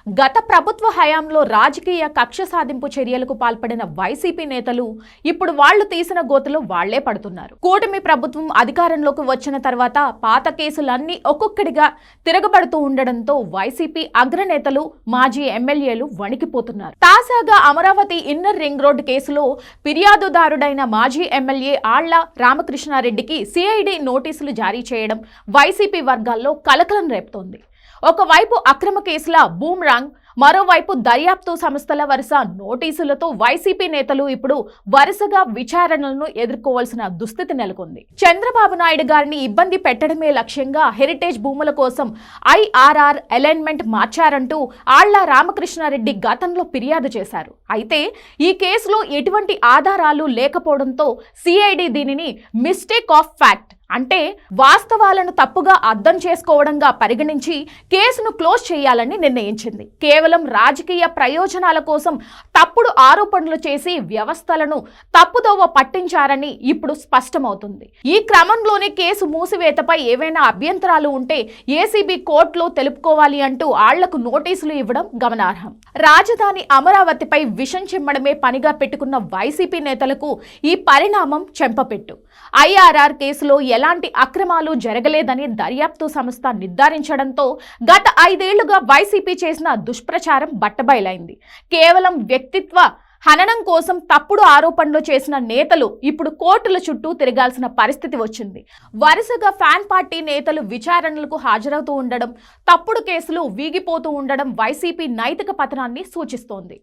గత ప్రభుత్వ హయాంలో రాజకీయ కక్ష సాధింపు చర్యలకు పాల్పడిన వైసీపీ నేతలు ఇప్పుడు వాళ్లు తీసిన గోతులు వాళ్లే పడుతున్నారు. కూటమి ప్రభుత్వం అధికారంలోకి వచ్చిన తర్వాత పాత కేసులన్నీ ఒక్కొక్కడిగా తిరగబడుతూ ఉండడంతో వైసీపీ అగ్రనేతలు మాజీ ఎమ్మెల్యేలు వణికిపోతున్నారు. తాజాగా అమరావతి ఇన్నర్ రింగ్ రోడ్ కేసులో ఫిర్యాదుదారుడైన మాజీ ఎమ్మెల్యే ఆళ్ల రామకృష్ణారెడ్డికి సిఐడి నోటీసులు జారీ చేయడం వైసీపీ వర్గాల్లో కలకలం రేపుతోంది. ఒకవైపు అక్రమ కేసుల బూమ్రాంగ్, మరోవైపు దర్యాప్తు సంస్థల వరుస నోటీసులతో వైసీపీ నేతలు ఇప్పుడు వరుసగా విచారణలను ఎదుర్కోవాల్సిన దుస్థితి నెలకొంది. చంద్రబాబు నాయుడు గారిని ఇబ్బంది పెట్టడమే లక్ష్యంగా హెరిటేజ్ భూముల కోసం ఐఆర్ఆర్ అలైన్మెంట్ మార్చారంటూ ఆళ్ల రామకృష్ణారెడ్డి గతంలో ఫిర్యాదు చేశారు. అయితే ఈ కేసులో ఎటువంటి ఆధారాలు లేకపోవడంతో సిఐడి దీనిని మిస్టేక్ ఆఫ్ ఫ్యాక్ట్ అంటే వాస్తవాలను తప్పుగా అర్థం చేసుకోవడంగా పరిగణించి కేసును క్లోజ్ చేయాలని నిర్ణయించింది. కేవలం రాజకీయ ప్రయోజనాల కోసం తప్పుడు ఆరోపణలు చేసి వ్యవస్థలను తప్పుదోవ పట్టించారని ఇప్పుడు స్పష్టమవుతుంది. ఈ క్రమంలోనే కేసు మూసివేతపై ఏవైనా అభ్యంతరాలు ఉంటే ఏసీబీ కోర్టులో తెలుపుకోవాలి అంటూ ఆళ్లకు నోటీసులు ఇవ్వడం గమనార్హం. రాజధాని అమరావతిపై విషం చిమ్మడమే పనిగా పెట్టుకున్న వైసీపీ నేతలకు ఈ పరిణామం చెంపపెట్టు. ఐఆర్ఆర్ కేసులో ఎలాంటి అక్రమాలు జరగలేదని దర్యాప్తు సంస్థ నిర్ధారించడంతో గత 5 ఏళ్లుగా వైసీపీ చేసిన దుష్ప్రచారం బట్టబయలైంది. కేవలం వ్యక్తిత్వ హననం కోసం తప్పుడు ఆరోపణలు చేసిన నేతలు ఇప్పుడు కోర్టుల చుట్టూ తిరగాల్సిన పరిస్థితి వచ్చింది. వరుసగా ఫ్యాన్ పార్టీ నేతలు విచారణలకు హాజరవుతూ ఉండడం, తప్పుడు కేసులు వీగిపోతూ ఉండడం వైసీపీ నైతిక పతనాన్ని సూచిస్తోంది.